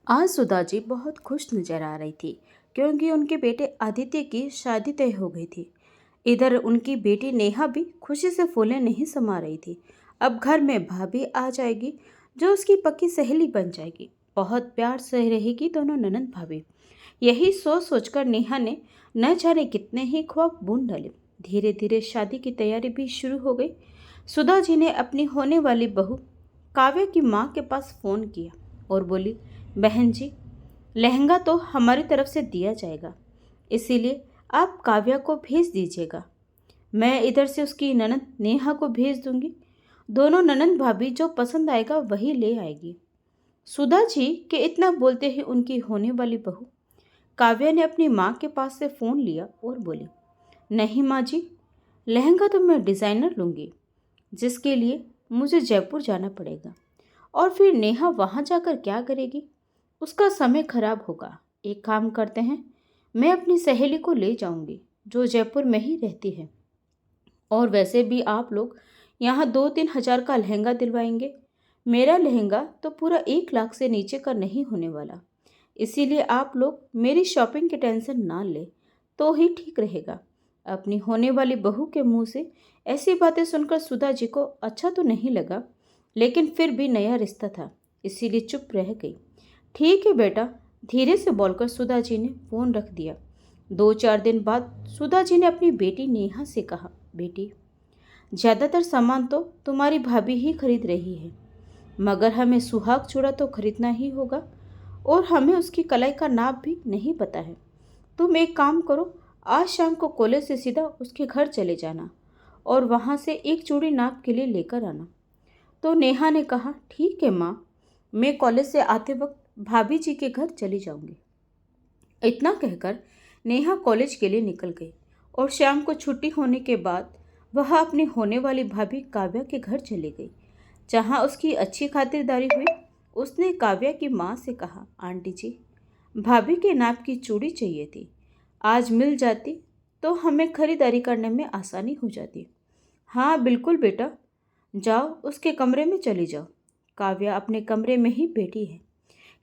आज सुधा जी बहुत खुश नजर आ रही थी क्योंकि उनके बेटे आदित्य की शादी तय हो गई थी। इधर उनकी बेटी नेहा भी खुशी से फूले नहीं समा रही थी। अब घर में भाभी आ जाएगी जो उसकी पक्की सहेली बन जाएगी। बहुत प्यार से रहेगी दोनों ननंद भाभी। यही सोच सोचकर नेहा ने न जाने कितने ही ख्वाब बूंद डाले। धीरे धीरे शादी की तैयारी भी शुरू हो गई। सुधा जी ने अपनी होने वाली बहू काव्या की माँ के पास फोन किया और बोली, बहन जी, लहंगा तो हमारी तरफ से दिया जाएगा, इसीलिए आप काव्या को भेज दीजिएगा। मैं इधर से उसकी ननद नेहा को भेज दूंगी। दोनों ननंद भाभी जो पसंद आएगा वही ले आएगी। सुधा जी के इतना बोलते ही उनकी होने वाली बहू काव्या ने अपनी माँ के पास से फ़ोन लिया और बोली, नहीं माँ जी, लहंगा तो मैं डिज़ाइनर लूँगी, जिसके लिए मुझे जयपुर जाना पड़ेगा। और फिर नेहा वहाँ जाकर क्या करेगी? उसका समय खराब होगा। एक काम करते हैं, मैं अपनी सहेली को ले जाऊंगी जो जयपुर में ही रहती है। और वैसे भी आप लोग यहाँ 2-3 हज़ार का लहंगा दिलवाएंगे। मेरा लहंगा तो पूरा 1 लाख से नीचे का नहीं होने वाला। इसीलिए आप लोग मेरी शॉपिंग की टेंशन ना ले तो ही ठीक रहेगा। अपनी होने वाली बहू के मुंह से ऐसी बातें सुनकर सुधा जी को अच्छा तो नहीं लगा, लेकिन फिर भी नया रिश्ता था, इसीलिए चुप रह गई। ठीक है बेटा, धीरे से बोलकर सुधा जी ने फ़ोन रख दिया। 2-4 दिन बाद सुधा जी ने अपनी बेटी नेहा से कहा, बेटी, ज़्यादातर सामान तो तुम्हारी भाभी ही खरीद रही है, मगर हमें सुहाग चूड़ा तो खरीदना ही होगा और हमें उसकी कलाई का नाप भी नहीं पता है। तुम एक काम करो, आज शाम को कॉलेज से सीधा उसके घर चले जाना और वहाँ से एक चूड़ी नाप के लिए लेकर आना। तो नेहा ने कहा, ठीक है माँ, मैं कॉलेज से आते वक्त भाभी जी के घर चली जाऊंगी। इतना कहकर नेहा कॉलेज के लिए निकल गई और शाम को छुट्टी होने के बाद वह अपनी होने वाली भाभी काव्या के घर चली गई, जहाँ उसकी अच्छी खातिरदारी हुई। उसने काव्या की माँ से कहा, आंटी जी, भाभी के नाप की चूड़ी चाहिए थी, आज मिल जाती तो हमें खरीदारी करने में आसानी हो जाती। हाँ बिल्कुल बेटा, जाओ उसके कमरे में चली जाओ। काव्या अपने कमरे में ही बैठी है।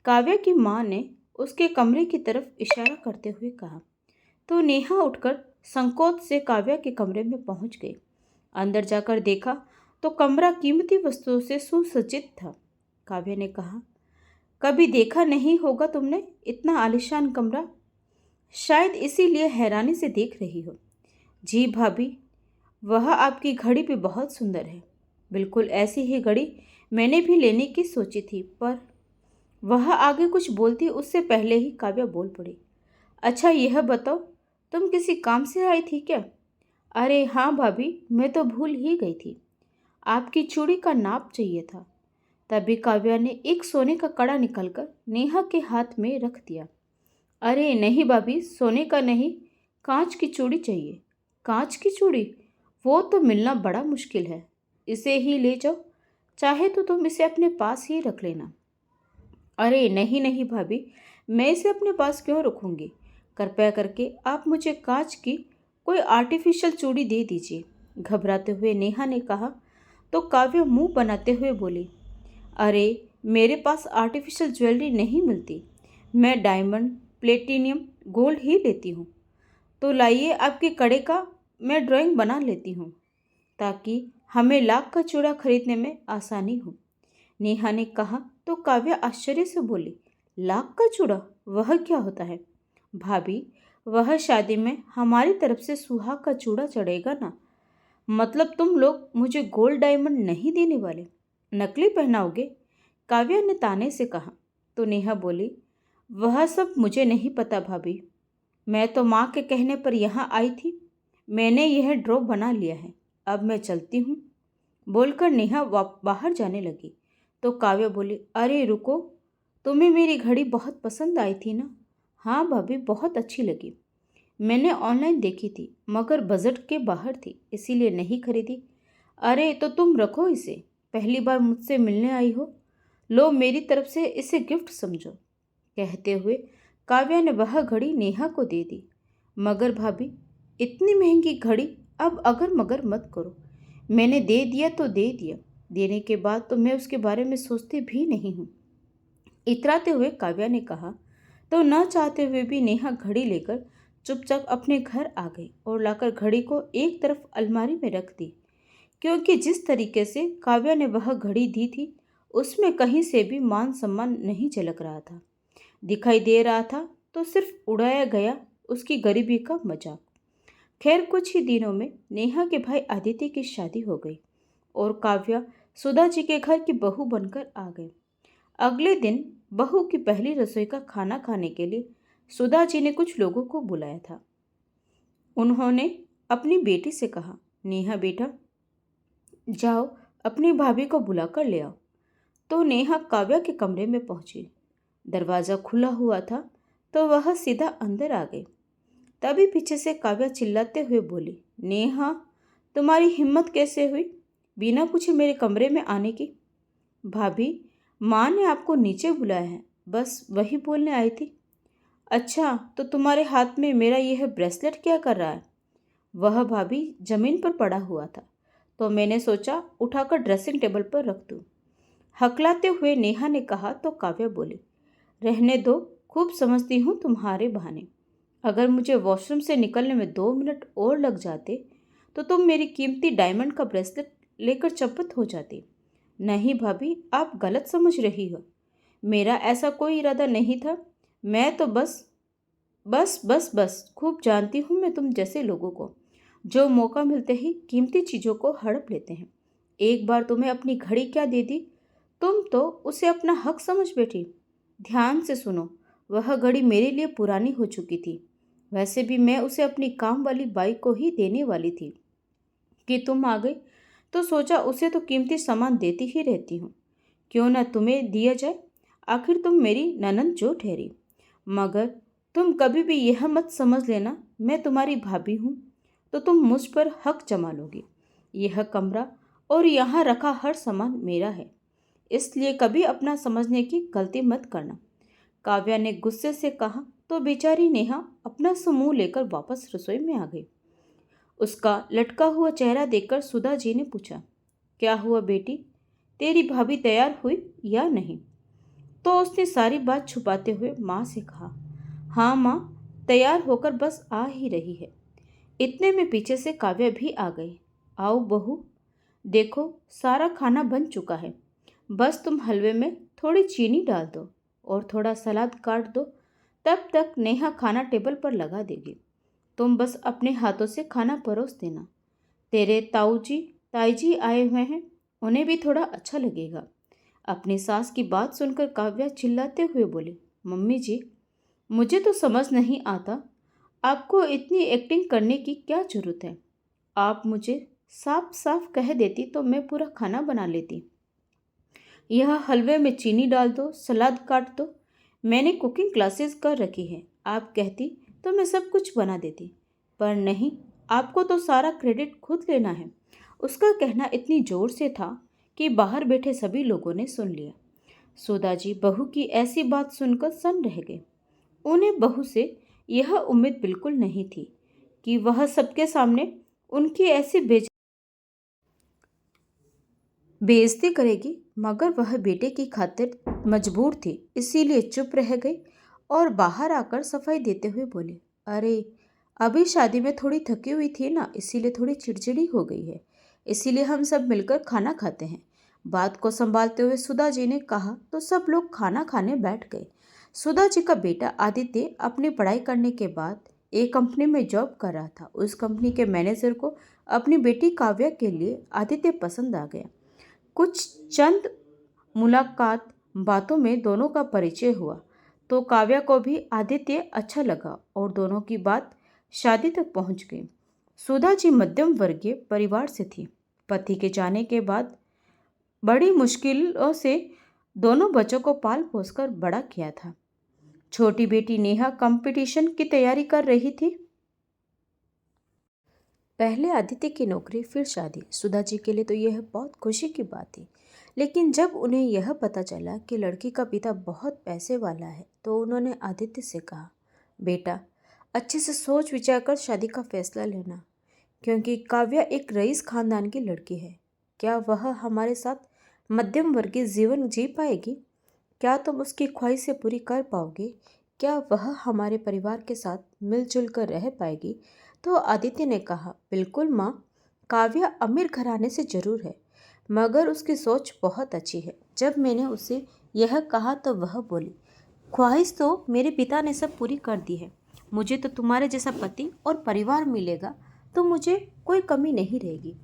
काव्या की माँ ने उसके कमरे की तरफ इशारा करते हुए कहा। तो नेहा उठकर संकोच से काव्या के कमरे में पहुंच गई। अंदर जाकर देखा तो कमरा कीमती वस्तुओं से सुसज्जित था। काव्या ने कहा, कभी देखा नहीं होगा तुमने इतना आलीशान कमरा, शायद इसीलिए हैरानी से देख रही हो। जी भाभी, वह आपकी घड़ी भी बहुत सुंदर है। बिल्कुल ऐसी ही घड़ी मैंने भी लेने की सोची थी, पर वह आगे कुछ बोलती उससे पहले ही काव्या बोल पड़ी। अच्छा यह बताओ, तुम किसी काम से आई थी क्या? अरे हाँ भाभी, मैं तो भूल ही गई थी, आपकी चूड़ी का नाप चाहिए था। तभी काव्या ने एक सोने का कड़ा निकालकर नेहा के हाथ में रख दिया। अरे नहीं भाभी, सोने का नहीं, कांच की चूड़ी चाहिए। कांच की चूड़ी? वो तो मिलना बड़ा मुश्किल है, इसे ही ले जाओ, चाहे तो तुम इसे अपने पास ही रख लेना। अरे नहीं नहीं भाभी, मैं इसे अपने पास क्यों रखूँगी? कृपया करके आप मुझे कांच की कोई आर्टिफिशियल चूड़ी दे दीजिए, घबराते हुए नेहा ने कहा। तो काव्य मुंह बनाते हुए बोली, अरे मेरे पास आर्टिफिशियल ज्वेलरी नहीं मिलती, मैं डायमंड, प्लेटिनियम, गोल्ड ही लेती हूँ। तो लाइए आपके कड़े का मैं ड्राइंग बना लेती हूँ, ताकि हमें लाख का चूड़ा खरीदने में आसानी हो। नेहा ने कहा। तो काव्या आश्चर्य से बोली, लाख का चूड़ा? वह क्या होता है? भाभी, वह शादी में हमारी तरफ से सुहाग का चूड़ा चढ़ेगा ना। मतलब तुम लोग मुझे गोल्ड डायमंड नहीं देने वाले, नकली पहनाओगे? काव्या ने ताने से कहा। तो नेहा बोली, वह सब मुझे नहीं पता भाभी, मैं तो माँ के कहने पर यहाँ आई थी, मैंने यह ड्रॉ बना लिया है, अब मैं चलती हूँ। बोलकर नेहा बाहर जाने लगी। तो काव्या बोली, अरे रुको, तुम्हें मेरी घड़ी बहुत पसंद आई थी ना? हाँ भाभी, बहुत अच्छी लगी, मैंने ऑनलाइन देखी थी मगर बजट के बाहर थी, इसीलिए नहीं खरीदी। अरे तो तुम रखो इसे, पहली बार मुझसे मिलने आई हो, लो मेरी तरफ से इसे गिफ्ट समझो। कहते हुए काव्या ने वह घड़ी नेहा को दे दी। मगर भाभी, इतनी महंगी घड़ी अब अगर मगर मत करो, मैंने दे दिया तो दे दिया, देने के बाद तो मैं उसके बारे में सोचती भी नहीं हूँ। इतराते हुए काव्या ने कहा। तो न चाहते हुए भी नेहा घड़ी लेकर चुपचाप अपने घर आ गई और लाकर घड़ी को एक तरफ अलमारी में रख दी, क्योंकि जिस तरीके से काव्या ने वह घड़ी दी थी उसमें कहीं से भी मान सम्मान नहीं झलक रहा था। दिखाई दे रहा था तो सिर्फ उड़ाया गया उसकी गरीबी का मजाक। खैर, कुछ ही दिनों में नेहा के भाई आदित्य की शादी हो गई और काव्या सुधा जी के घर की बहू बनकर आ गई। अगले दिन बहू की पहली रसोई का खाना खाने के लिए सुधा जी ने कुछ लोगों को बुलाया था। उन्होंने अपनी बेटी से कहा, नेहा बेटा, जाओ अपनी भाभी को बुला कर ले आओ। तो नेहा काव्या के कमरे में पहुंची। दरवाज़ा खुला हुआ था तो वह सीधा अंदर आ गई। तभी पीछे से काव्या चिल्लाते हुए बोली, नेहा, तुम्हारी हिम्मत कैसे हुई बिना पूछे मेरे कमरे में आने की? भाभी, माँ ने आपको नीचे बुलाया है, बस वही बोलने आई थी। अच्छा, तो तुम्हारे हाथ में मेरा यह ब्रेसलेट क्या कर रहा है? वह भाभी जमीन पर पड़ा हुआ था तो मैंने सोचा उठाकर ड्रेसिंग टेबल पर रख दूँ। हकलाते हुए नेहा ने कहा तो काव्या बोली, रहने दो, खूब समझती हूँ तुम्हारे बहाने। अगर मुझे वॉशरूम से निकलने में 2 मिनट और लग जाते तो तुम मेरी कीमती डायमंड का ब्रेसलेट लेकर चंपत हो जाती। नहीं भाभी, आप गलत समझ रही हो। मेरा ऐसा कोई इरादा नहीं था। मैं तो बस बस बस बस खूब जानती हूँ मैं तुम जैसे लोगों को, जो मौका मिलते ही कीमती चीज़ों को हड़प लेते हैं। एक बार तुम्हें अपनी घड़ी क्या दे दी, तुम तो उसे अपना हक समझ बैठी। ध्यान से सुनो, वह घड़ी मेरे लिए पुरानी हो चुकी थी। वैसे भी मैं उसे अपनी काम वाली बाई को ही देने वाली थी कि तुम आ गई, तो सोचा उसे तो कीमती सामान देती ही रहती हूँ, क्यों ना तुम्हें दिया जाए। आखिर तुम मेरी ननंद जो ठहरी। मगर तुम कभी भी यह मत समझ लेना मैं तुम्हारी भाभी हूँ तो तुम मुझ पर हक जमा लोगी। यह कमरा और यहाँ रखा हर सामान मेरा है, इसलिए कभी अपना समझने की गलती मत करना। काव्या ने गुस्से से कहा तो बेचारी नेहा अपना समूह लेकर वापस रसोई में आ गई। उसका लटका हुआ चेहरा देखकर सुधा जी ने पूछा, क्या हुआ बेटी, तेरी भाभी तैयार हुई या नहीं? तो उसने सारी बात छुपाते हुए माँ से कहा, हाँ माँ, तैयार होकर बस आ ही रही है। इतने में पीछे से काव्या भी आ गई। आओ बहू, देखो सारा खाना बन चुका है, बस तुम हलवे में थोड़ी चीनी डाल दो और थोड़ा सलाद काट दो, तब तक नेहा खाना टेबल पर लगा देगी। तुम बस अपने हाथों से खाना परोस देना। तेरे ताऊ जी ताई जी आए हुए हैं, उन्हें भी थोड़ा अच्छा लगेगा। अपनी सास की बात सुनकर काव्या चिल्लाते हुए बोली, मम्मी जी, मुझे तो समझ नहीं आता, आपको इतनी एक्टिंग करने की क्या जरूरत है? आप मुझे साफ साफ कह देती तो मैं पूरा खाना बना लेती। यह हलवे में चीनी डाल दो, सलाद काट दो। मैंने कुकिंग क्लासेस कर रखी है, आप कहती तो मैं सब कुछ बना देती। पर नहीं, आपको तो सारा क्रेडिट खुद लेना है। उसका कहना इतनी जोर से था कि बाहर बैठे सभी लोगों ने सुन लिया। सुधा जी बहू की ऐसी बात सुनकर सन्न रह गए। उन्हें बहू से यह उम्मीद बिल्कुल नहीं थी कि वह सबके सामने उनकी ऐसी बेइज्जती करेगी, मगर वह बेटे की खातिर मजबूर थी, इसीलिए चुप रह गई और बाहर आकर सफाई देते हुए बोली, अरे अभी शादी में थोड़ी थकी हुई थी ना, इसीलिए थोड़ी चिड़चिड़ी हो गई है, इसीलिए हम सब मिलकर खाना खाते हैं। बात को संभालते हुए सुधा जी ने कहा तो सब लोग खाना खाने बैठ गए। सुधा जी का बेटा आदित्य अपनी पढ़ाई करने के बाद एक कंपनी में जॉब कर रहा था। उस कंपनी के मैनेजर को अपनी बेटी काव्या के लिए आदित्य पसंद आ गया। कुछ चंद मुलाकात बातों में दोनों का परिचय हुआ तो काव्या को भी आदित्य अच्छा लगा और दोनों की बात शादी तक पहुंच गई। सुधा जी मध्यम वर्गीय परिवार से थी। पति के जाने के बाद बड़ी मुश्किलों से दोनों बच्चों को पाल पोस कर बड़ा किया था। छोटी बेटी नेहा कंपटीशन की तैयारी कर रही थी। पहले आदित्य की नौकरी, फिर शादी। सुधा जी के लिए तो यह बहुत खुशी की बात थी, लेकिन जब उन्हें यह पता चला कि लड़की का पिता बहुत पैसे वाला है तो उन्होंने आदित्य से कहा, बेटा, अच्छे से सोच विचार कर शादी का फैसला लेना, क्योंकि काव्या एक रईस खानदान की लड़की है। क्या वह हमारे साथ मध्यम वर्गीय जीवन जी पाएगी? क्या तुम उसकी ख्वाहिशें पूरी कर पाओगे? क्या वह हमारे परिवार के साथ मिलजुल कर रह पाएगी? तो आदित्य ने कहा, बिल्कुल माँ, काव्या अमीर घराने से जरूर है, मगर उसकी सोच बहुत अच्छी है। जब मैंने उसे यह कहा तो वह बोली, ख्वाहिश तो मेरे पिता ने सब पूरी कर दी है। मुझे तो तुम्हारे जैसा पति और परिवार मिलेगा तो मुझे कोई कमी नहीं रहेगी।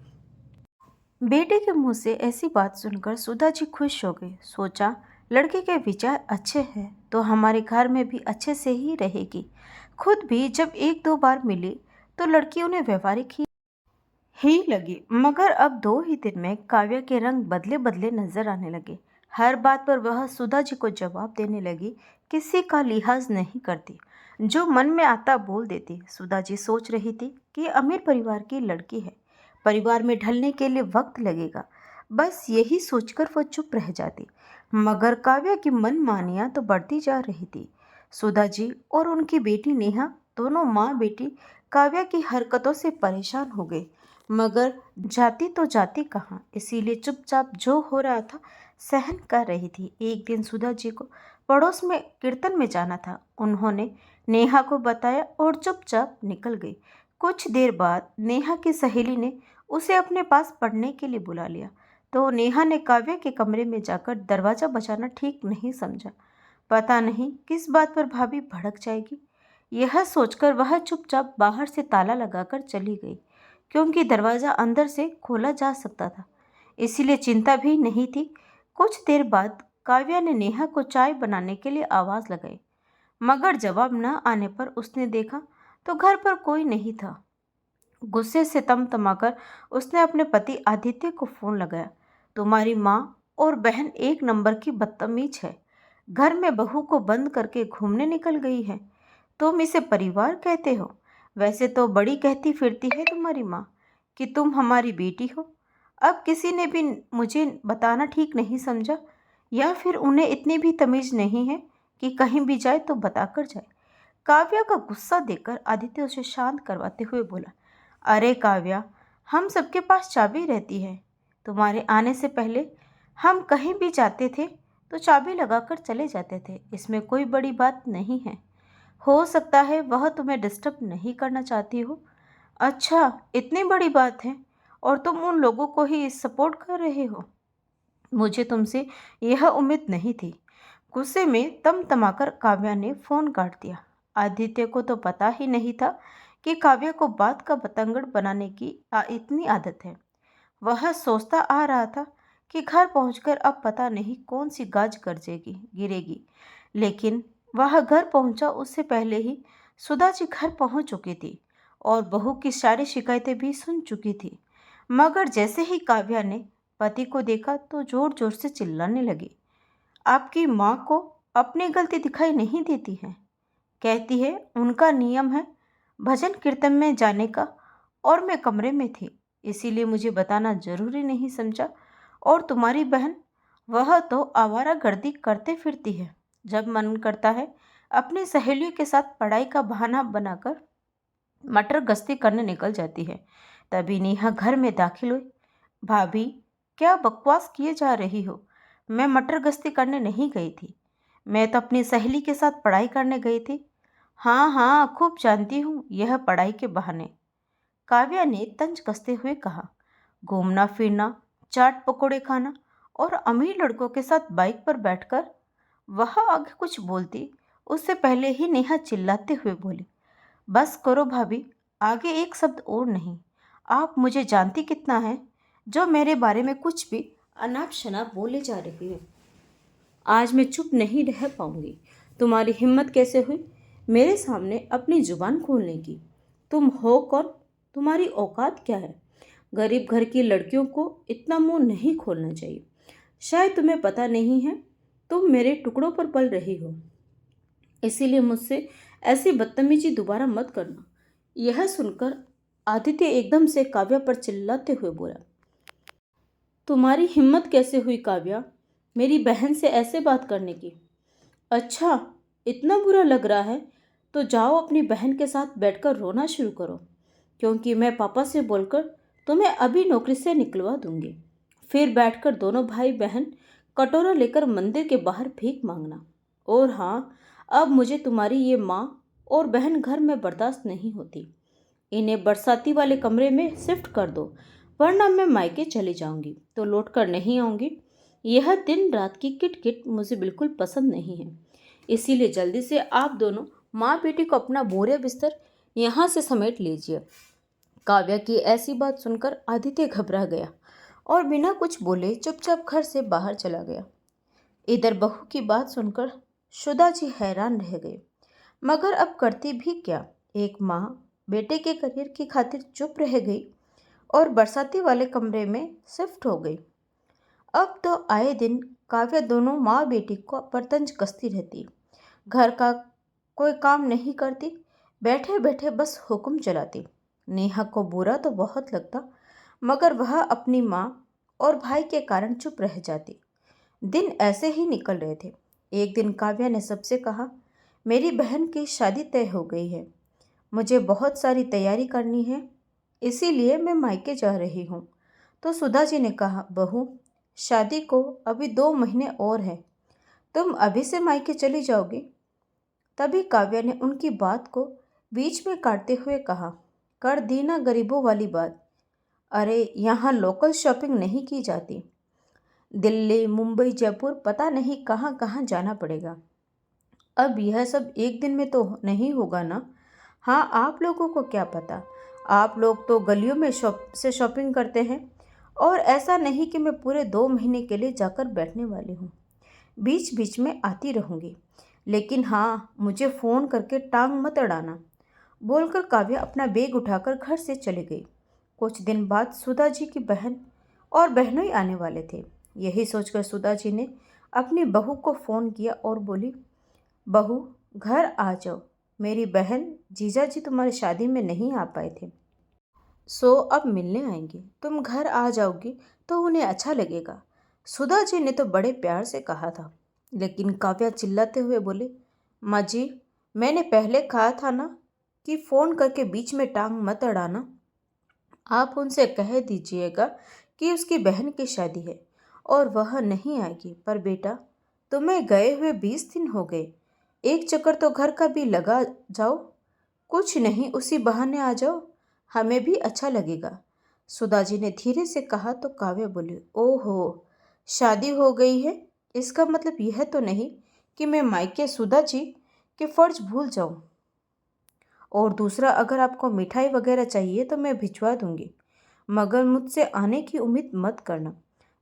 बेटे के मुंह से ऐसी बात सुनकर सुधा जी खुश हो गई। सोचा, लड़के के विचार अच्छे हैं तो हमारे घर में भी अच्छे से ही रहेगी। खुद भी जब एक दो बार मिली तो लड़की उन्हें व्यवहारिक ही लगी, मगर अब 2 ही दिन में काव्या के रंग बदले बदले नजर आने लगे। हर बात पर वह सुधा जी को जवाब देने लगी, किसी का लिहाज नहीं करती, जो मन में आता बोल देती। सुधा जी सोच रही थी कि अमीर परिवार की लड़की है, परिवार में ढलने के लिए वक्त लगेगा। बस यही सोचकर वो चुप रह जाती, मगर काव्या की मनमानियां तो बढ़ती जा रही थी। सुधा जी और उनकी बेटी नेहा दोनों माँ बेटी काव्या की हरकतों से परेशान हो गए, मगर जाती तो जाती कहाँ, इसीलिए चुपचाप जो हो रहा था सहन कर रही थी। एक दिन सुधा जी को पड़ोस में कीर्तन में जाना था। उन्होंने नेहा को बताया और चुपचाप निकल गई। कुछ देर बाद नेहा की सहेली ने उसे अपने पास पढ़ने के लिए बुला लिया, तो नेहा ने काव्या के कमरे में जाकर दरवाज़ा बजाना ठीक नहीं समझा। पता नहीं किस बात पर भाभी भड़क जाएगी, यह सोचकर वह चुपचाप बाहर से ताला लगाकर चली गई, क्योंकि दरवाज़ा अंदर से खोला जा सकता था, इसीलिए चिंता भी नहीं थी। कुछ देर बाद काव्या ने नेहा को चाय बनाने के लिए आवाज़ लगाई, मगर जवाब न आने पर उसने देखा तो घर पर कोई नहीं था। गुस्से से तमतमाकर उसने अपने पति आदित्य को फ़ोन लगाया, तुम्हारी माँ और बहन एक नंबर की बदतमीज है, घर में बहू को बंद करके घूमने निकल गई है। तुम इसे परिवार कहते हो? वैसे तो बड़ी कहती फिरती है तुम्हारी माँ कि तुम हमारी बेटी हो। अब किसी ने भी मुझे बताना ठीक नहीं समझा, या फिर उन्हें इतनी भी तमीज़ नहीं है कि कहीं भी जाए तो बताकर जाए। काव्या का गुस्सा देखकर आदित्य उसे शांत करवाते हुए बोला, अरे काव्या, हम सबके पास चाबी रहती है। तुम्हारे आने से पहले हम कहीं भी जाते थे तो चाबी लगाकर चले जाते थे, इसमें कोई बड़ी बात नहीं है। हो सकता है वह तुम्हें डिस्टर्ब नहीं करना चाहती हो। अच्छा, इतनी बड़ी बात है और तुम उन लोगों को ही सपोर्ट कर रहे हो? मुझे तुमसे यह उम्मीद नहीं थी। गुस्से में तमतमाकर काव्या ने फ़ोन काट दिया। आदित्य को तो पता ही नहीं था कि काव्या को बात का बतंगड़ बनाने की इतनी आदत है। वह सोचता आ रहा था कि घर पहुंचकर अब पता नहीं कौन सी गाज गरजेगी गिरेगी, लेकिन वह घर पहुंचा उससे पहले ही सुधा जी घर पहुंच चुकी थी और बहू की सारी शिकायतें भी सुन चुकी थी। मगर जैसे ही काव्या ने पति को देखा तो जोर जोर से चिल्लाने लगी, आपकी माँ को अपनी गलती दिखाई नहीं देती है, कहती है उनका नियम है भजन कीर्तन में जाने का, और मैं कमरे में थी इसीलिए मुझे बताना जरूरी नहीं समझा। और तुम्हारी बहन, वह तो आवारागर्दी करते फिरती है, जब मन करता है अपनी सहेलियों के साथ पढ़ाई का बहाना बनाकर मटर गश्ती करने निकल जाती है। तभी नेहा घर में दाखिल हुई, भाभी, क्या बकवास किए जा रही हो? मैं मटर गश्ती करने नहीं गई थी, मैं तो अपनी सहेली के साथ पढ़ाई करने गई थी। हाँ हाँ, खूब जानती हूँ, यह पढ़ाई के बहाने, काव्या ने तंज कसते हुए कहा। घूमना फिरना, चाट पकोड़े खाना और अमीर लड़कों के साथ बाइक पर बैठकर। वह आगे कुछ बोलती उससे पहले ही नेहा चिल्लाते हुए बोली, बस करो भाभी, आगे एक शब्द और नहीं। आप मुझे जानती कितना है, जो मेरे बारे में कुछ भी अनाप शनाप बोले जा रही है। आज मैं चुप नहीं रह पाऊंगी। तुम्हारी हिम्मत कैसे हुई मेरे सामने अपनी जुबान खोलने की? तुम हो कौन? तुम्हारी औकात क्या है? गरीब घर की लड़कियों को इतना मुंह नहीं खोलना चाहिए। शायद तुम्हें पता नहीं है, तुम मेरे टुकड़ों पर पल रही हो, इसीलिए मुझसे ऐसी बदतमीजी दोबारा मत करना। यह सुनकर आदित्य एकदम से काव्या पर चिल्लाते हुए बोला, तुम्हारी हिम्मत कैसे हुई काव्या, मेरी बहन से ऐसे बात करने की? अच्छा, इतना बुरा लग रहा है तो जाओ अपनी बहन के साथ बैठकर रोना शुरू करो, क्योंकि मैं पापा से बोलकर तुम्हें अभी नौकरी से निकलवा दूंगी। फिर बैठकर दोनों भाई बहन कटोरा लेकर मंदिर के बाहर भीख मांगना। और हाँ, अब मुझे तुम्हारी ये माँ और बहन घर में बर्दाश्त नहीं होती। इन्हें बरसाती वाले कमरे में शिफ्ट कर दो, वरना मैं मायके चली जाऊंगी तो लौट कर नहीं आऊंगी। यह दिन रात की किटकिट मुझे बिल्कुल पसंद नहीं है। इसीलिए जल्दी से आप दोनों माँ बेटी को अपना बोरिया बिस्तर यहाँ से समेट लीजिए। काव्या की ऐसी बात सुनकर आदित्य घबरा गया और बिना कुछ बोले चुपचाप घर से बाहर चला गया। इधर बहू की बात सुनकर सुधा जी हैरान रह गए, मगर अब करती भी क्या। एक माँ बेटे के करियर की खातिर चुप रह गई और बरसाती वाले कमरे में शिफ्ट हो गई। अब तो आए दिन काव्या दोनों माँ बेटी को पर तंज कसती रहती। घर का कोई काम नहीं करती, बैठे बैठे बस हुक्म चलाती। नेहा को बुरा तो बहुत लगता, मगर वह अपनी माँ और भाई के कारण चुप रह जाती। दिन ऐसे ही निकल रहे थे। एक दिन काव्या ने सबसे कहा, मेरी बहन की शादी तय हो गई है, मुझे बहुत सारी तैयारी करनी है, इसीलिए मैं मायके जा रही हूँ। तो सुधा जी ने कहा, बहू, शादी को अभी 2 महीने और हैं, तुम अभी से मायके चली जाओगी? तभी काव्या ने उनकी बात को बीच में काटते हुए कहा, कर दी ना गरीबों वाली बात। अरे यहाँ लोकल शॉपिंग नहीं की जाती, दिल्ली मुंबई जयपुर पता नहीं कहाँ कहाँ जाना पड़ेगा। अब यह सब एक दिन में तो नहीं होगा ना। हाँ, आप लोगों को क्या पता, आप लोग तो गलियों में शॉपिंग करते हैं। और ऐसा नहीं कि मैं पूरे 2 महीने के लिए जाकर बैठने वाली हूँ, बीच बीच में आती रहूँगी, लेकिन हाँ, मुझे फ़ोन करके टांग मत अड़ाना। बोलकर काव्या अपना बैग उठाकर घर से चली गई। कुछ दिन बाद सुधा जी की बहन और बहनोई आने वाले थे। यही सोचकर सुधा जी ने अपनी बहू को फ़ोन किया और बोली, बहू, घर आ जाओ, मेरी बहन जीजा जी तुम्हारी शादी में नहीं आ पाए थे, सो अब मिलने आएंगे, तुम घर आ जाओगी तो उन्हें अच्छा लगेगा। सुधा जी ने तो बड़े प्यार से कहा था, लेकिन काव्या चिल्लाते हुए बोले, माँ जी, मैंने पहले कहा था ना कि फ़ोन करके बीच में टांग मत अड़ाना। आप उनसे कह दीजिएगा कि उसकी बहन की शादी है और वह नहीं आएगी। पर बेटा, तुम्हें गए हुए 20 दिन हो गए, एक चक्कर तो घर का भी लगा जाओ। कुछ नहीं, उसी बहाने आ जाओ, हमें भी अच्छा लगेगा। सुधा जी ने धीरे से कहा तो काव्या बोली, ओहो, शादी हो गई है, इसका मतलब यह तो नहीं कि मैं मायके सुधा जी के फर्ज भूल जाऊं। और दूसरा, अगर आपको मिठाई वगैरह चाहिए तो मैं भिजवा दूंगी, मगर मुझसे आने की उम्मीद मत करना।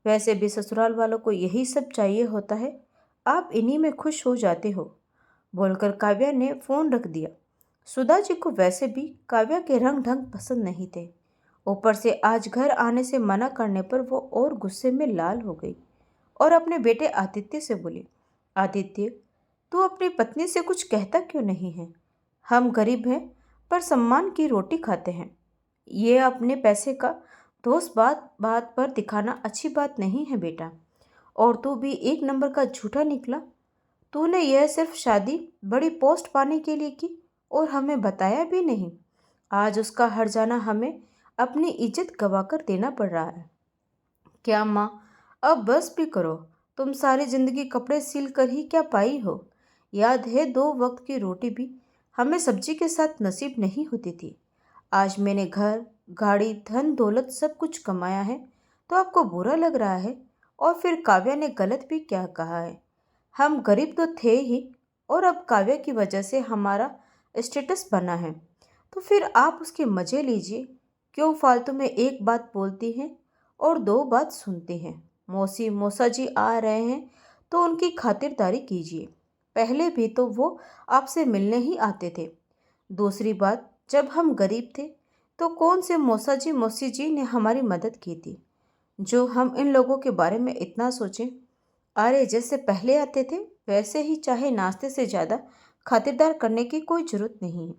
वैसे भी ससुराल वालों को यही सब चाहिए होता है, आप इन्हीं में खुश हो जाते हो। बोलकर काव्या ने फ़ोन रख दिया। सुधा जी को वैसे भी काव्या के रंग ढंग पसंद नहीं थे, ऊपर से आज घर आने से मना करने पर वो और गुस्से में लाल हो गई और अपने बेटे आदित्य से बोली, आदित्य, तू अपनी पत्नी से कुछ कहता क्यों नहीं है? हम गरीब हैं पर सम्मान की रोटी खाते हैं। ये अपने पैसे का दोस्त बात बात पर दिखाना अच्छी बात नहीं है बेटा। और तू भी एक नंबर का झूठा निकला। तूने यह सिर्फ शादी बड़ी पोस्ट पाने के लिए की और हमें बताया भी नहीं। आज उसका हर्जाना हमें अपनी इज्जत गवाकर देना पड़ रहा है। क्या माँ, अब बस भी करो, तुम सारी जिंदगी कपड़े सिल कर ही क्या पाई हो? याद है, 2 वक्त की रोटी भी हमें सब्जी के साथ नसीब नहीं होती थी। आज मैंने घर गाड़ी धन दौलत सब कुछ कमाया है, तो आपको बुरा लग रहा है? और फिर काव्या ने गलत भी क्या कहा है? हम गरीब तो थे ही, और अब काव्या की वजह से हमारा स्टेटस बना है, तो फिर आप उसके मज़े लीजिए। क्यों फालतू में एक बात बोलती हैं और 2 बात सुनती हैं? मौसी मौसा जी आ रहे हैं तो उनकी खातिरदारी कीजिए, पहले भी तो वो आपसे मिलने ही आते थे। दूसरी बात, जब हम गरीब थे तो कौन से मौसा जी मौसी जी ने हमारी मदद की थी, जो हम इन लोगों के बारे में इतना सोचें? अरे, जैसे पहले आते थे वैसे ही, चाहे नाश्ते से ज़्यादा खातिरदार करने की कोई ज़रूरत नहीं है।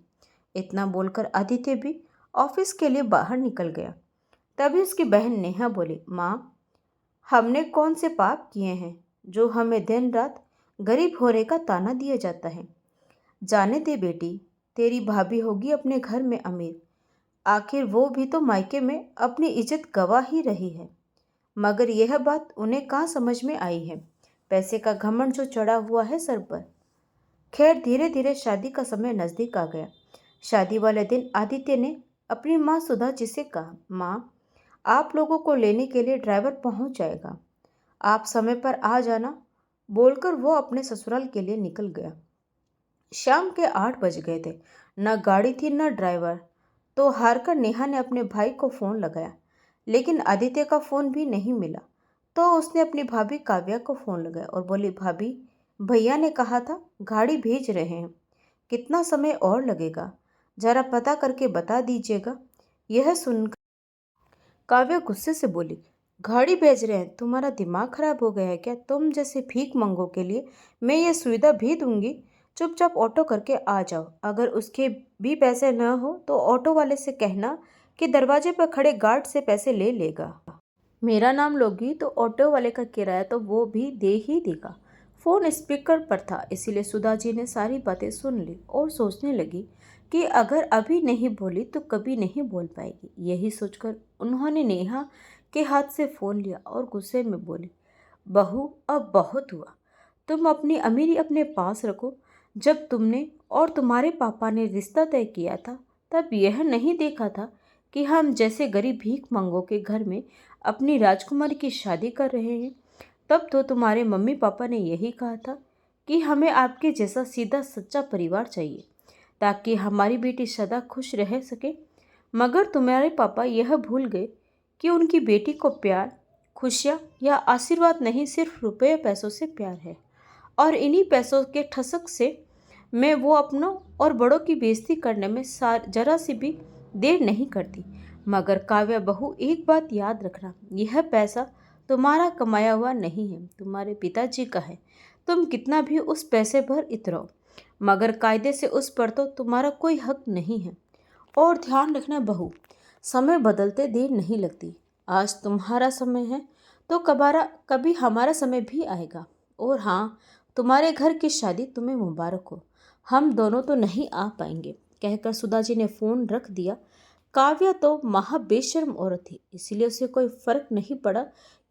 इतना बोलकर आदित्य भी ऑफिस के लिए बाहर निकल गया। तभी उसकी बहन नेहा बोली, माँ, हमने कौन से पाप किए हैं जो हमें दिन रात गरीब होने का ताना दिया जाता है? जाने दे बेटी, तेरी भाभी होगी अपने घर में अमीर, आखिर वो भी तो मायके में अपनी इज्जत गवा ही रही है। मगर यह बात उन्हें कहाँ समझ में आई है। पैसे का घमंड जो चढ़ा हुआ है सर पर। खैर धीरे धीरे शादी का समय नजदीक आ गया। शादी वाले दिन आदित्य ने अपनी माँ सुधा जी से कहा, माँ, आप लोगों को लेने के लिए ड्राइवर पहुंच जाएगा, आप समय पर आ जाना। बोलकर वो अपने ससुराल के लिए निकल गया। शाम के 8 बज गए थे। न गाड़ी थी न ड्राइवर। तो हारकर नेहा ने अपने भाई को फ़ोन लगाया, लेकिन आदित्य का फ़ोन भी नहीं मिला। तो उसने अपनी भाभी काव्या को फ़ोन लगाया और बोली, भाभी, भैया ने कहा था गाड़ी भेज रहे हैं, कितना समय और लगेगा, ज़रा पता करके बता दीजिएगा। यह सुनकर काव्या गुस्से से बोली, गाड़ी भेज रहे हैं, तुम्हारा दिमाग खराब हो गया है क्या? तुम जैसे भीख मंगों के लिए मैं ये सुविधा भी दूंगी? चुपचाप ऑटो करके आ जाओ। अगर उसके भी पैसे न हो तो ऑटो वाले से कहना कि दरवाजे पर खड़े गार्ड से पैसे ले लेगा। मेरा नाम लोगी तो ऑटो वाले का किराया तो वो भी दे ही देगा। फ़ोन स्पीकर पर था, इसीलिए सुधा जी ने सारी बातें सुन ली और सोचने लगी कि अगर अभी नहीं बोली तो कभी नहीं बोल पाएगी। यही सोचकर उन्होंने नेहा के हाथ से फ़ोन लिया और गुस्से में बोली, बहू, अब बहुत हुआ। तुम अपनी अमीरी अपने पास रखो। जब तुमने और तुम्हारे पापा ने रिश्ता तय किया था तब यह नहीं देखा था कि हम जैसे गरीब भीख मंगों के घर में अपनी राजकुमारी की शादी कर रहे हैं। तब तो तुम्हारे मम्मी पापा ने यही कहा था कि हमें आपके जैसा सीधा सच्चा परिवार चाहिए ताकि हमारी बेटी सदा खुश रह सके। मगर तुम्हारे पापा यह भूल गए कि उनकी बेटी को प्यार, खुशियाँ या आशीर्वाद नहीं, सिर्फ रुपये पैसों से प्यार है। और इन्हीं पैसों के ठसक से मैं वो अपनों और बड़ों की बेइज्जती करने में जरा सी भी देर नहीं करती। मगर काव्या बहू, एक बात याद रखना, यह पैसा तुम्हारा कमाया हुआ नहीं है, तुम्हारे पिताजी का है। तुम कितना भी उस पैसे पर इतराओ, मगर कायदे से उस पर तो तुम्हारा कोई हक नहीं है। और ध्यान रखना बहू, समय बदलते देर नहीं लगती। आज तुम्हारा समय है तो कभी हमारा समय भी आएगा। और हाँ, तुम्हारे घर की शादी तुम्हें मुबारक हो। हम दोनों तो नहीं आ पाएंगे। कहकर सुधा जी ने फ़ोन रख दिया। काव्या तो महा बेशर्म औरत थी, इसीलिए उसे कोई फर्क नहीं पड़ा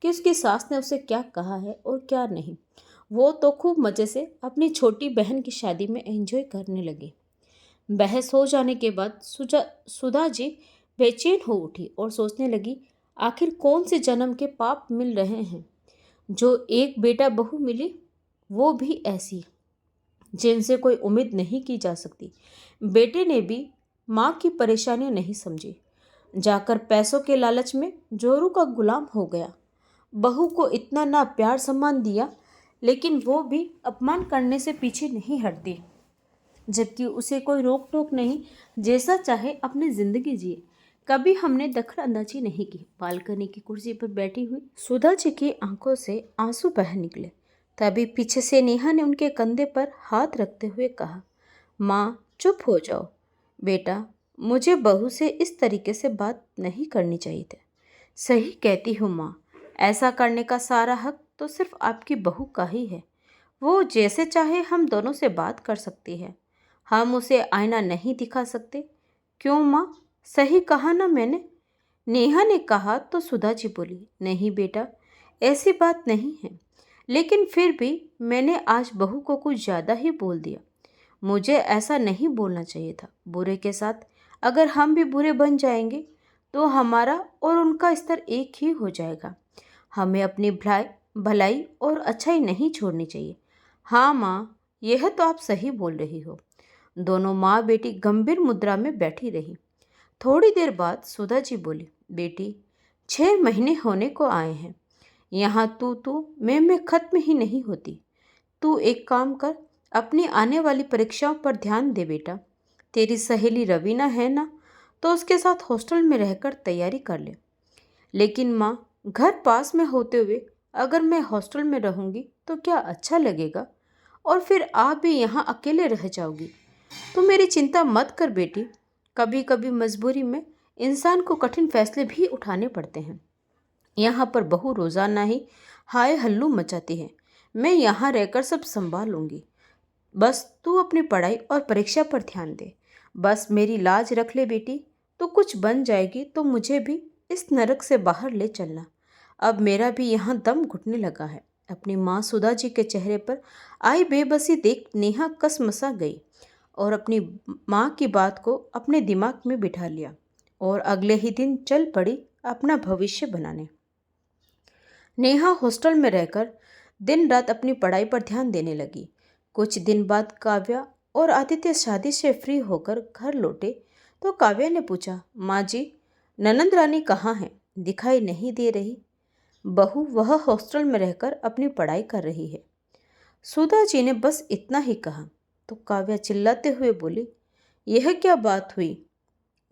कि उसकी सास ने उसे क्या कहा है और क्या नहीं। वो तो खूब मज़े से अपनी छोटी बहन की शादी में एंजॉय करने लगी। बहस हो जाने के बाद सुधा जी बेचैन हो उठी और सोचने लगी, आखिर कौन से जन्म के पाप मिल रहे हैं जो एक बेटा बहू मिली, वो भी ऐसी जिनसे कोई उम्मीद नहीं की जा सकती। बेटे ने भी माँ की परेशानियां नहीं समझी, जाकर पैसों के लालच में जोरू का गुलाम हो गया। बहू को इतना ना प्यार सम्मान दिया, लेकिन वो भी अपमान करने से पीछे नहीं हटती, जबकि उसे कोई रोक टोक नहीं, जैसा चाहे अपनी जिंदगी जिए। कभी हमने दखल अंदाजी नहीं की। बालकनी की कुर्सी पर बैठी हुई सुधा जी की आंखों से आंसू बह निकले। तभी पीछे से नेहा ने उनके कंधे पर हाथ रखते हुए कहा, माँ, चुप हो जाओ। बेटा, मुझे बहू से इस तरीके से बात नहीं करनी चाहिए थी। सही कहती हूँ माँ, ऐसा करने का सारा हक तो सिर्फ आपकी बहू का ही है। वो जैसे चाहे हम दोनों से बात कर सकती है, हम उसे आईना नहीं दिखा सकते। क्यों माँ, सही कहा ना मैंने? नेहा ने कहा तो सुधा जी बोली, नहीं बेटा, ऐसी बात नहीं है, लेकिन फिर भी मैंने आज बहू को कुछ ज़्यादा ही बोल दिया। मुझे ऐसा नहीं बोलना चाहिए था। बुरे के साथ अगर हम भी बुरे बन जाएंगे तो हमारा और उनका स्तर एक ही हो जाएगा। हमें अपनी भलाई भलाई और अच्छाई नहीं छोड़नी चाहिए। हाँ माँ, यह तो आप सही बोल रही हो। दोनों माँ बेटी गंभीर मुद्रा में बैठी रही। थोड़ी देर बाद सुधा जी बोली, बेटी, 6 महीने होने को आए हैं। यहाँ तू मैं खत्म ही नहीं होती। तू एक काम कर, अपनी आने वाली परीक्षाओं पर ध्यान दे बेटा। तेरी सहेली रवीना है ना, तो उसके साथ हॉस्टल में रहकर तैयारी कर ले। लेकिन माँ, घर पास में होते हुए अगर मैं हॉस्टल में रहूँगी तो क्या अच्छा लगेगा? और फिर आप भी यहाँ अकेले रह जाओगी। तो मेरी चिंता मत कर बेटी। कभी कभी मजबूरी में इंसान को कठिन फैसले भी उठाने पड़ते हैं। यहाँ पर बहू रोजाना ही हाय हल्लू मचाती है। मैं यहाँ रहकर सब संभाल लूँगी। बस तू अपनी पढ़ाई और परीक्षा पर ध्यान दे। बस मेरी लाज रख ले बेटी। तो कुछ बन जाएगी तो मुझे भी इस नरक से बाहर ले चलना। अब मेरा भी यहाँ दम घुटने लगा है। अपनी माँ सुधा जी के चेहरे पर आई बेबसी देख नेहा कसमसा गई और अपनी माँ की बात को अपने दिमाग में बिठा लिया और अगले ही दिन चल पड़ी अपना भविष्य बनाने। नेहा हॉस्टल में रहकर दिन रात अपनी पढ़ाई पर ध्यान देने लगी। कुछ दिन बाद काव्या और आदित्य शादी से फ्री होकर घर लौटे तो काव्या ने पूछा, माँ जी, ननंद रानी कहाँ है? दिखाई नहीं दे रही। बहू वह हॉस्टल में रहकर अपनी पढ़ाई कर रही है। सुधा जी ने बस इतना ही कहा तो काव्या चिल्लाते हुए बोली, यह क्या बात हुई?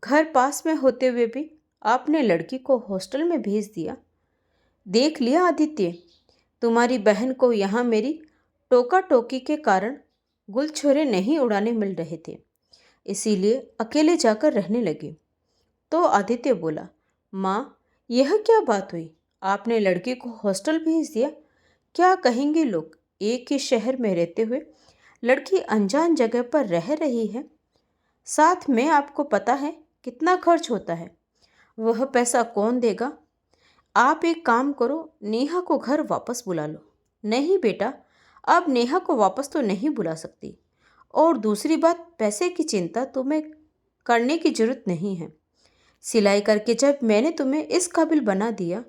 घर पास में होते हुए भी आपने लड़की को हॉस्टल में भेज दिया। देख लिया आदित्य, तुम्हारी बहन को यहाँ मेरी टोका टोकी के कारण गुलछोरे नहीं उड़ाने मिल रहे थे, इसीलिए अकेले जाकर रहने लगे। तो आदित्य बोला, माँ, यह क्या बात हुई? आपने लड़की को हॉस्टल भेज दिया? क्या कहेंगे लोग? एक ही शहर में रहते हुए लड़की अनजान जगह पर रह रही है। साथ में आपको पता है कितना खर्च होता है। वह पैसा कौन देगा? आप एक काम करो, नेहा को घर वापस बुला लो। नहीं बेटा, अब नेहा को वापस तो नहीं बुला सकती। और दूसरी बात, पैसे की चिंता तुम्हें करने की जरूरत नहीं है। सिलाई करके जब मैंने तुम्हें इस काबिल बना दिया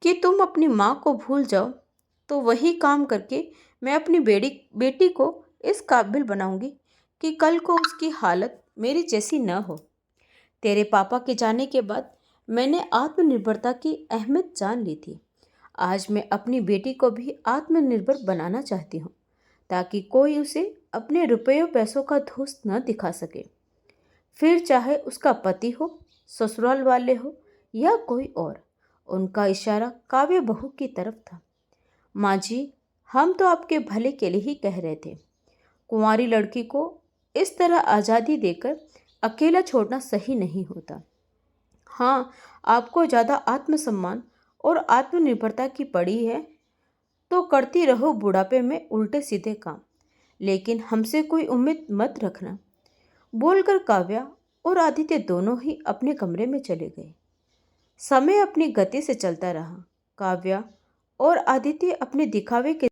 कि तुम अपनी माँ को भूल जाओ, तो वही काम करके मैं अपनी बेटी को इस काबिल बनाऊंगी कि कल को उसकी हालत मेरी जैसी न हो। तेरे पापा के जाने के बाद मैंने आत्मनिर्भरता की अहमियत जान ली थी। आज मैं अपनी बेटी को भी आत्मनिर्भर बनाना चाहती हूँ, ताकि कोई उसे अपने रुपयों पैसों का धूस न दिखा सके, फिर चाहे उसका पति हो, ससुराल वाले हो या कोई और। उनका इशारा काव्य बहू की तरफ था। माँ जी, हम तो आपके भले के लिए ही कह रहे थे। कुंवारी लड़की को इस तरह आज़ादी देकर अकेला छोड़ना सही नहीं होता। हाँ, आपको ज़्यादा आत्मसम्मान और आत्मनिर्भरता की पड़ी है तो करती रहो बुढ़ापे में उल्टे सीधे काम, लेकिन हमसे कोई उम्मीद मत रखना। बोलकर काव्या और आदित्य दोनों ही अपने कमरे में चले गए। समय अपनी गति से चलता रहा। काव्या और आदित्य अपने दिखावे के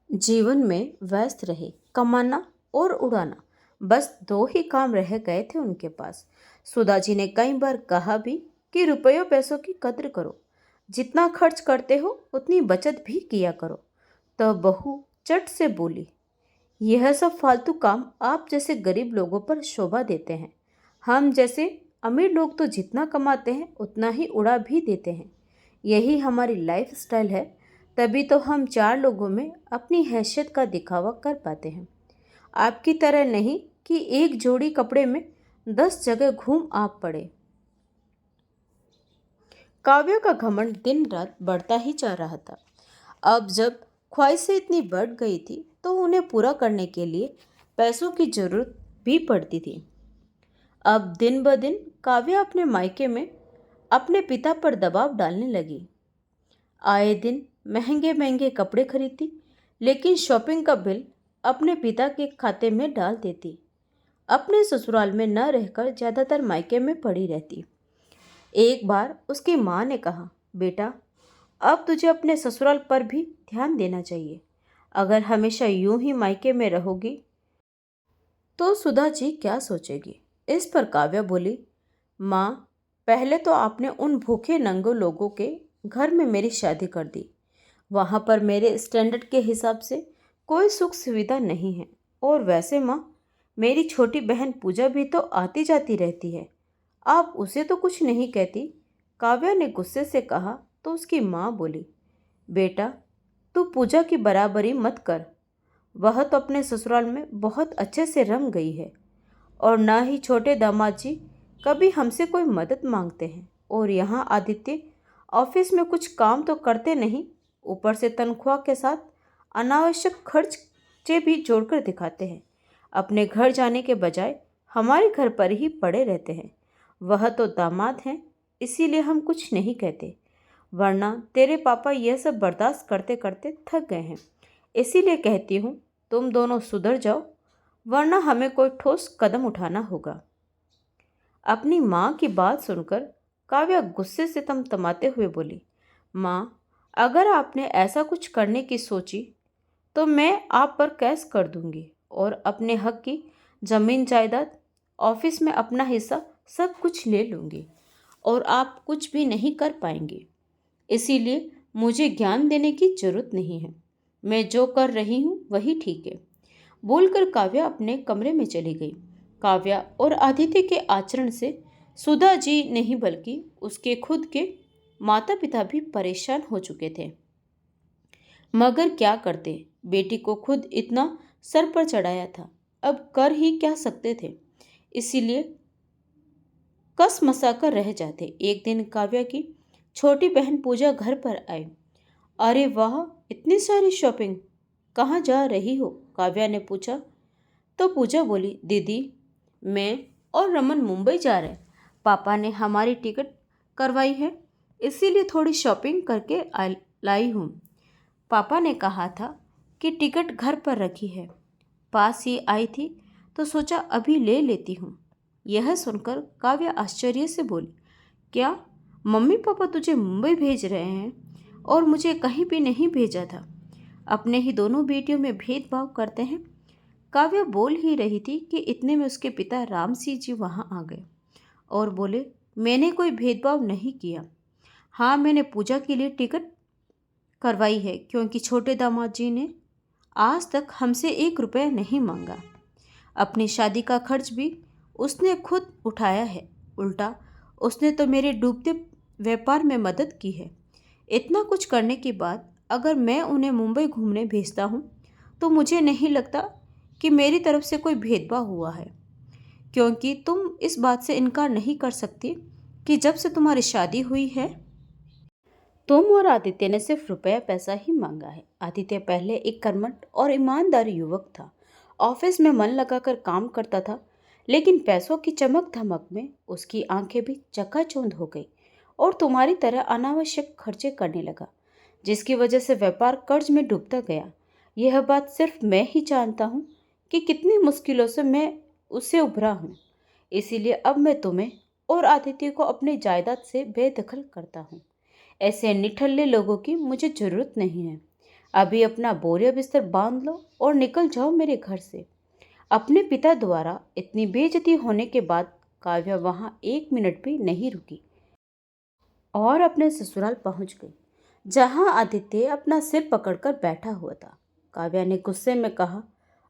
जीवन में व्यस्त रहे। कमाना और उड़ाना, बस दो ही काम रह गए थे उनके पास। सुधा जी ने कई बार कहा भी कि रुपयों पैसों की कद्र करो, जितना खर्च करते हो उतनी बचत भी किया करो। तो बहू चट से बोली, यह सब फालतू काम आप जैसे गरीब लोगों पर शोभा देते हैं। हम जैसे अमीर लोग तो जितना कमाते हैं उतना ही उड़ा भी देते हैं। यही हमारी लाइफ स्टाइल है, तभी तो हम चार लोगों में अपनी हैसियत का दिखावा कर पाते हैं। आपकी तरह नहीं कि एक जोड़ी कपड़े में 10 जगह घूम आप पड़े। काव्य का घमंड दिन रात बढ़ता ही जा रहा था। अब जब ख्वाहिशें इतनी बढ़ गई थी तो उन्हें पूरा करने के लिए पैसों की जरूरत भी पड़ती थी। अब दिन ब दिन काव्या अपने मायके में अपने पिता पर दबाव डालने लगी। आए दिन महंगे महंगे कपड़े खरीदती, लेकिन शॉपिंग का बिल अपने पिता के खाते में डाल देती। अपने ससुराल में न रहकर ज़्यादातर मायके में पड़ी रहती। एक बार उसकी माँ ने कहा, बेटा, अब तुझे अपने ससुराल पर भी ध्यान देना चाहिए। अगर हमेशा यूं ही मायके में रहोगी तो सुधा जी क्या सोचेगी? इस पर काव्या बोली, माँ, पहले तो आपने उन भूखे नंगे लोगों के घर में मेरी शादी कर दी। वहाँ पर मेरे स्टैंडर्ड के हिसाब से कोई सुख सुविधा नहीं है। और वैसे माँ, मेरी छोटी बहन पूजा भी तो आती जाती रहती है, आप उसे तो कुछ नहीं कहती। काव्या ने गुस्से से कहा तो उसकी माँ बोली, बेटा, तू पूजा की बराबरी मत कर। वह तो अपने ससुराल में बहुत अच्छे से रम गई है, और ना ही छोटे दामाद जी कभी हमसे कोई मदद मांगते हैं। और यहाँ आदित्य ऑफिस में कुछ काम तो करते नहीं, ऊपर से तनख्वाह के साथ अनावश्यक खर्चे भी जोड़कर दिखाते हैं। अपने घर जाने के बजाय हमारे घर पर ही पड़े रहते हैं। वह तो दामाद हैं, इसीलिए हम कुछ नहीं कहते, वरना तेरे पापा यह सब बर्दाश्त करते करते थक गए हैं। इसीलिए कहती हूँ, तुम दोनों सुधर जाओ, वरना हमें कोई ठोस कदम उठाना होगा। अपनी माँ की बात सुनकर काव्या गुस्से से तमतमाते हुए बोली, माँ, अगर आपने ऐसा कुछ करने की सोची तो मैं आप पर केस कर दूंगी और अपने हक की ज़मीन जायदाद, ऑफिस में अपना हिस्सा सब कुछ ले लूंगी और आप कुछ भी नहीं कर पाएंगे। इसीलिए मुझे ज्ञान देने की जरूरत नहीं है। मैं जो कर रही हूँ वही ठीक है। बोलकर काव्या अपने कमरे में चली गई। काव्या और आदित्य के आचरण से सुधा जी नहीं बल्कि उसके खुद के माता पिता भी परेशान हो चुके थे। मगर क्या करते, बेटी को खुद इतना सर पर चढ़ाया था, अब कर ही क्या सकते थे। इसीलिए कस मसाकर रह जाते। एक दिन काव्या की छोटी बहन पूजा घर पर आई। अरे वाह, इतनी सारी शॉपिंग, कहाँ जा रही हो? काव्या ने पूछा। तो पूजा बोली, दीदी मैं और रमन मुंबई जा रहे हैं। पापा ने हमारी टिकट करवाई है, इसीलिए थोड़ी शॉपिंग करके लाई हूँ। पापा ने कहा था कि टिकट घर पर रखी है, पास ही आई थी तो सोचा अभी ले लेती हूँ। यह सुनकर काव्या आश्चर्य से बोली, क्या मम्मी पापा तुझे मुंबई भेज रहे हैं और मुझे कहीं भी नहीं भेजा था? अपने ही दोनों बेटियों में भेदभाव करते हैं। काव्या बोल ही रही थी कि इतने में उसके पिता राम सिंह जी वहाँ आ गए और बोले, मैंने कोई भेदभाव नहीं किया। हाँ, मैंने पूजा के लिए टिकट करवाई है क्योंकि छोटे दामाद जी ने आज तक हमसे 1 रुपया नहीं मांगा। अपनी शादी का खर्च भी उसने खुद उठाया है। उल्टा उसने तो मेरे डूबते व्यापार में मदद की है। इतना कुछ करने के बाद अगर मैं उन्हें मुंबई घूमने भेजता हूँ तो मुझे नहीं लगता कि मेरी तरफ से कोई भेदभाव हुआ है, क्योंकि तुम इस बात से इनकार नहीं कर सकती कि जब से तुम्हारी शादी हुई है तुम और आदित्य ने सिर्फ रुपया पैसा ही मांगा है। आदित्य पहले एक कर्मठ और ईमानदार युवक था। ऑफिस में मन लगाकर काम करता था, लेकिन पैसों की चमक धमक में उसकी आंखें भी चकाचौंध हो गई और तुम्हारी तरह अनावश्यक खर्चे करने लगा, जिसकी वजह से व्यापार कर्ज में डूबता गया। यह बात सिर्फ मैं ही जानता हूँ कि कितनी मुश्किलों से मैं उससे उभरा हूँ। इसीलिए अब मैं तुम्हें और आदित्य को अपनी जायदाद से बेदखल करता हूँ। ऐसे निठल्ले लोगों की मुझे जरूरत नहीं है। अभी अपना बोरिया बिस्तर बांध लो और निकल जाओ मेरे घर से। अपने पिता द्वारा इतनी बेइज्जती होने के बाद काव्या वहां 1 मिनट भी नहीं रुकी और अपने ससुराल पहुंच गई, जहां आदित्य अपना सिर पकड़कर बैठा हुआ था। काव्या ने गुस्से में कहा,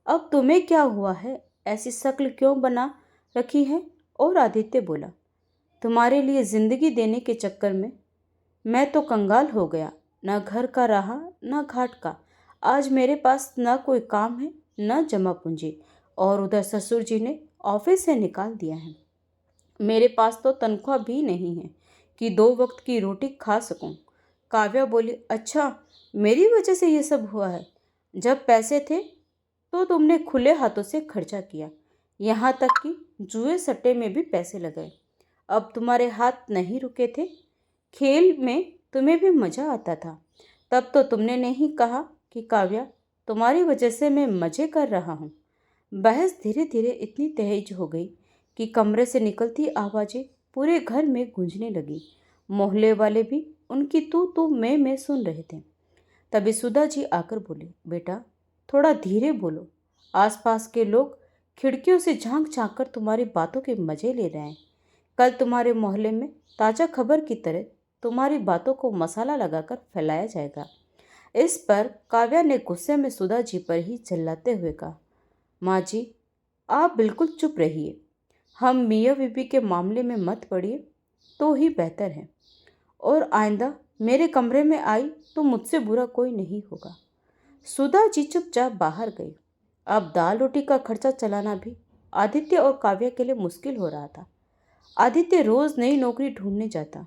अब तुम्हें क्या हुआ है? ऐसी शक्ल क्यों बना रखी है? और आदित्य बोला, तुम्हारे लिए जिंदगी देने के चक्कर में मैं तो कंगाल हो गया। न घर का रहा न घाट का। आज मेरे पास न कोई काम है न जमा पूंजी, और उधर ससुर जी ने ऑफिस से निकाल दिया है। मेरे पास तो तनख्वाह भी नहीं है कि 2 वक्त की रोटी खा सकूं। काव्या बोली, अच्छा, मेरी वजह से ये सब हुआ है? जब पैसे थे तो तुमने खुले हाथों से खर्चा किया, यहाँ तक कि जुए सट्टे में भी पैसे लगाए। अब तुम्हारे हाथ नहीं रुके थे। खेल में तुम्हें भी मज़ा आता था। तब तो तुमने नहीं कहा कि काव्या, तुम्हारी वजह से मैं मज़े कर रहा हूँ। बहस धीरे धीरे इतनी तेज हो गई कि कमरे से निकलती आवाज़ें पूरे घर में गूंजने लगी। मोहल्ले वाले भी उनकी तू मैं सुन रहे थे। तभी सुधा जी आकर बोले, बेटा थोड़ा धीरे बोलो, आसपास के लोग खिड़कियों से झांक झांक कर तुम्हारी बातों के मज़े ले रहे हैं। कल तुम्हारे मोहल्ले में ताज़ा खबर की तरह तुम्हारी बातों को मसाला लगाकर फैलाया जाएगा। इस पर काव्या ने गुस्से में सुधा जी पर ही चिल्लाते हुए कहा, माँ जी, आप बिल्कुल चुप रहिए। हम मियाँ बीबी के मामले में मत पड़िए तो ही बेहतर है, और आइंदा मेरे कमरे में आई तो मुझसे बुरा कोई नहीं होगा। सुधा जी चुपचाप बाहर गई। अब दाल रोटी का खर्चा चलाना भी आदित्य और काव्या के लिए मुश्किल हो रहा था। आदित्य रोज नई नौकरी ढूंढने जाता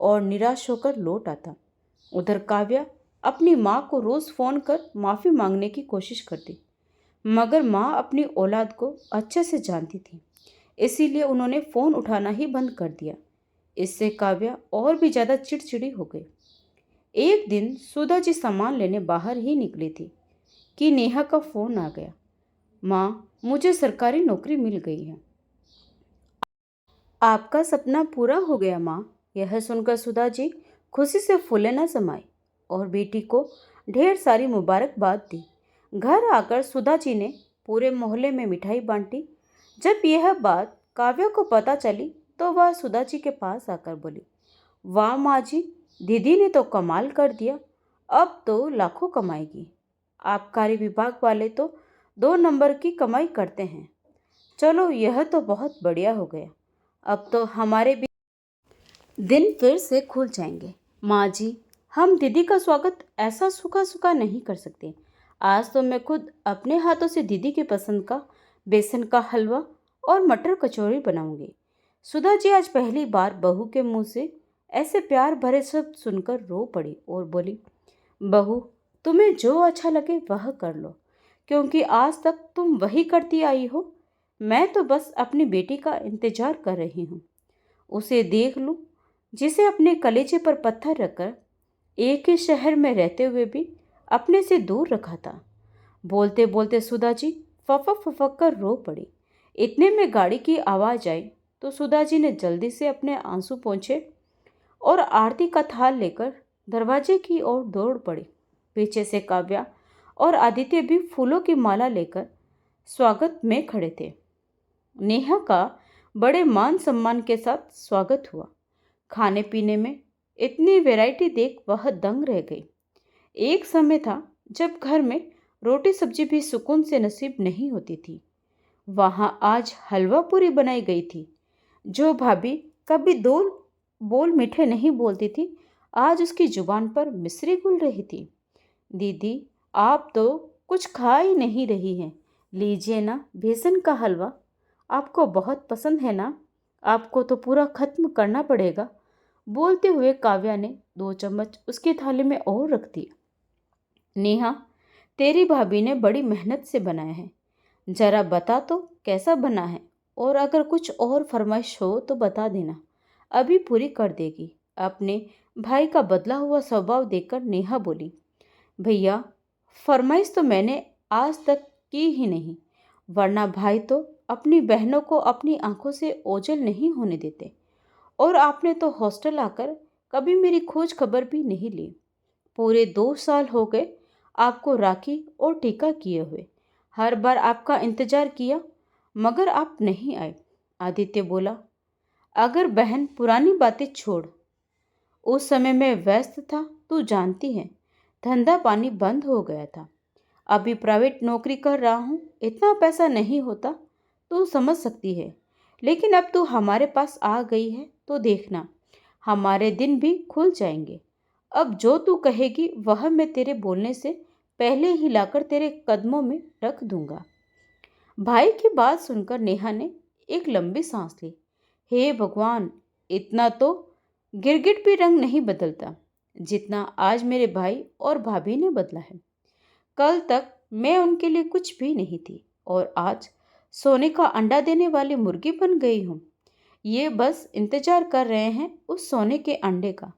और निराश होकर लौट आता। उधर काव्या अपनी माँ को रोज फोन कर माफ़ी मांगने की कोशिश करती, मगर माँ अपनी औलाद को अच्छे से जानती थी, इसीलिए उन्होंने फ़ोन उठाना ही बंद कर दिया। इससे काव्या और भी ज़्यादा चिड़चिड़ी हो गई। एक दिन सुधा जी सामान लेने बाहर ही निकली थी कि नेहा का फ़ोन आ गया। माँ, मुझे सरकारी नौकरी मिल गई है। आपका सपना पूरा हो गया माँ। यह सुनकर सुधा जी खुशी से फूले न समाई और बेटी को ढेर सारी मुबारकबाद दी। घर आकर सुधा जी ने पूरे मोहल्ले में मिठाई बांटी। जब यह बात काव्या को पता चली तो वह सुधा जी के पास आकर बोली, वाह माँ जी, दीदी ने तो कमाल कर दिया, अब तो लाखों कमाएगी। आबकारी विभाग वाले तो 2 नंबर की कमाई करते हैं। चलो यह तो बहुत बढ़िया हो गया, अब तो हमारे भी दिन फिर से खुल जाएंगे। माँ जी, हम दीदी का स्वागत ऐसा सूखा सूखा नहीं कर सकते। आज तो मैं खुद अपने हाथों से दीदी की पसंद का बेसन का हलवा और मटर कचौड़ी बनाऊंगी। सुधा जी आज पहली बार बहू के मुंह से ऐसे प्यार भरे शब्द सुनकर रो पड़ी और बोली, बहू, तुम्हें जो अच्छा लगे वह कर लो, क्योंकि आज तक तुम वही करती आई हो। मैं तो बस अपनी बेटी का इंतजार कर रही हूँ, उसे देख लूँ जिसे अपने कलेजे पर पत्थर रखकर एक ही शहर में रहते हुए भी अपने से दूर रखा था। बोलते बोलते सुधा जी फफक फफक कर रो पड़ी। इतने में गाड़ी की आवाज़ आई तो सुधा जी ने जल्दी से अपने आंसू पोंछे और आरती का थाल लेकर दरवाजे की ओर दौड़ पड़ी। पीछे से काव्या और आदित्य भी फूलों की माला लेकर स्वागत में खड़े थे। नेहा का बड़े मान सम्मान के साथ स्वागत हुआ। खाने पीने में इतनी वैरायटी देख वह दंग रह गई। एक समय था जब घर में रोटी सब्जी भी सुकून से नसीब नहीं होती थी। वहाँ आज हलवा पूरी बनाई गई थी। जो भाभी कभी 2 बोल मीठे नहीं बोलती थी, आज उसकी जुबान पर मिश्री घुल रही थी। दीदी, आप तो कुछ खा ही नहीं रही हैं, लीजिए ना बेसन का हलवा, आपको बहुत पसंद है ना, आपको तो पूरा खत्म करना पड़ेगा। बोलते हुए काव्या ने 2 चम्मच उसकी थाली में और रख दिया। नेहा, तेरी भाभी ने बड़ी मेहनत से बनाया है, जरा बता तो कैसा बना है, और अगर कुछ और फरमाइश हो तो बता देना, अभी पूरी कर देगी। अपने भाई का बदला हुआ स्वभाव देखकर नेहा बोली, भैया, फरमाइश तो मैंने आज तक की ही नहीं, वरना भाई तो अपनी बहनों को अपनी आंखों से ओझल नहीं होने देते। और आपने तो हॉस्टल आकर कभी मेरी खोज खबर भी नहीं ली। पूरे 2 साल हो गए आपको राखी और टीका किए हुए। हर बार आपका इंतजार किया मगर आप नहीं आए। आदित्य बोला, अगर बहन पुरानी बातें छोड़, उस समय मैं व्यस्त था, तू जानती है, धंधा पानी बंद हो गया था। अभी प्राइवेट नौकरी कर रहा हूँ, इतना पैसा नहीं होता, तू समझ सकती है। लेकिन अब तू हमारे पास आ गई है तो देखना, हमारे दिन भी खुल जाएंगे। अब जो तू कहेगी वह मैं तेरे बोलने से पहले ही लाकर तेरे कदमों में रख दूंगा। भाई की बात सुनकर नेहा ने एक लंबी सांस ली। हे भगवान, इतना तो गिरगिट भी रंग नहीं बदलता जितना आज मेरे भाई और भाभी ने बदला है। कल तक मैं उनके लिए कुछ भी नहीं थी और आज सोने का अंडा देने वाली मुर्गी बन गई हूँ। ये बस इंतजार कर रहे हैं उस सोने के अंडे का,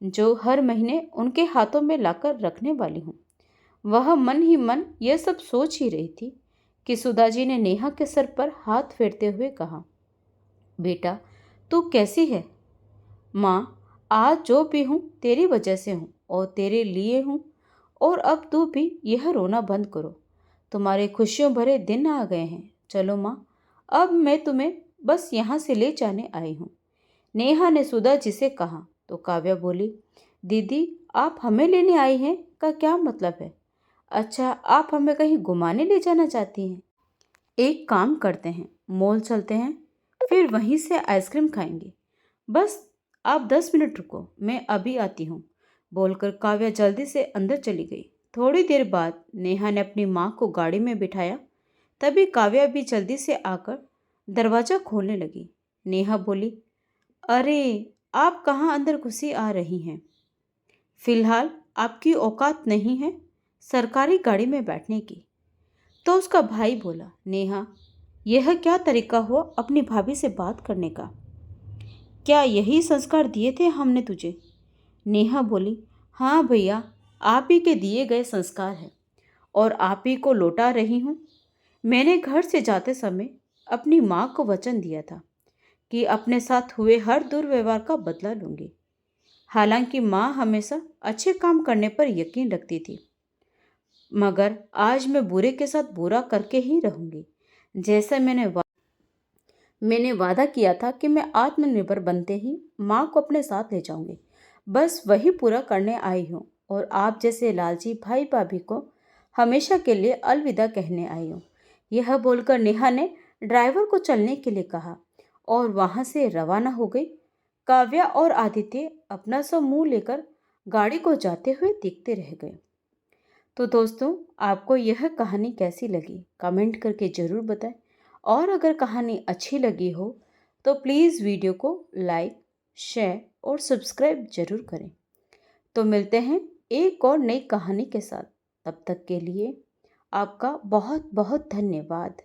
जो हर महीने उनके हाथों में लाकर रखने वाली हूँ। वह मन ही मन यह सब सोच ही रही थी कि सुधा जी ने नेहा के सर पर हाथ फेरते हुए कहा, बेटा, तू कैसी है? माँ, आज जो भी हूँ तेरी वजह से हूँ और तेरे लिए हूँ, और अब तू भी यह रोना बंद करो। तुम्हारे खुशियों भरे दिन आ गए हैं। चलो माँ, अब मैं तुम्हें बस यहाँ से ले जाने आई हूँ। नेहा ने सुधा जी से कहा तो काव्या बोली, दीदी, आप हमें लेने आई हैं का क्या मतलब है? अच्छा, आप हमें कहीं घुमाने ले जाना चाहती हैं? एक काम करते हैं, मॉल चलते हैं, फिर वहीं से आइसक्रीम खाएंगे। बस आप 10 मिनट रुको, मैं अभी आती हूँ। बोलकर काव्या जल्दी से अंदर चली गई। थोड़ी देर बाद नेहा ने अपनी माँ को गाड़ी में बिठाया। तभी काव्या भी जल्दी से आकर दरवाज़ा खोलने लगी। नेहा बोली, अरे, आप कहाँ अंदर घुसी आ रही हैं? फिलहाल आपकी औकात नहीं है सरकारी गाड़ी में बैठने की। तो उसका भाई बोला, नेहा, यह क्या तरीका हुआ अपनी भाभी से बात करने का? क्या यही संस्कार दिए थे हमने तुझे? नेहा बोली, हाँ भैया, आप ही के दिए गए संस्कार है और आप ही को लौटा रही हूँ। मैंने घर से जाते समय अपनी माँ को वचन दिया था कि अपने साथ हुए हर दुर्व्यवहार का बदला लूँगी। हालांकि माँ हमेशा अच्छे काम करने पर यकीन रखती थी, मगर आज मैं बुरे के साथ बुरा करके ही रहूंगी। जैसा मैंने वादा किया था कि मैं आत्मनिर्भर बनते ही माँ को अपने साथ ले जाऊंगी, बस वही पूरा करने आई हूँ। और आप जैसे लालची भाई भाभी को हमेशा के लिए अलविदा कहने आई हूँ। यह बोलकर नेहा ने ड्राइवर को चलने के लिए कहा और वहां से रवाना हो गई। काव्या और आदित्य अपना सा मुंह लेकर गाड़ी को जाते हुए देखते रह गए। तो दोस्तों, आपको यह कहानी कैसी लगी कमेंट करके ज़रूर बताएं। और अगर कहानी अच्छी लगी हो तो प्लीज़ वीडियो को लाइक, शेयर और सब्सक्राइब ज़रूर करें। तो मिलते हैं एक और नई कहानी के साथ। तब तक के लिए आपका बहुत बहुत धन्यवाद।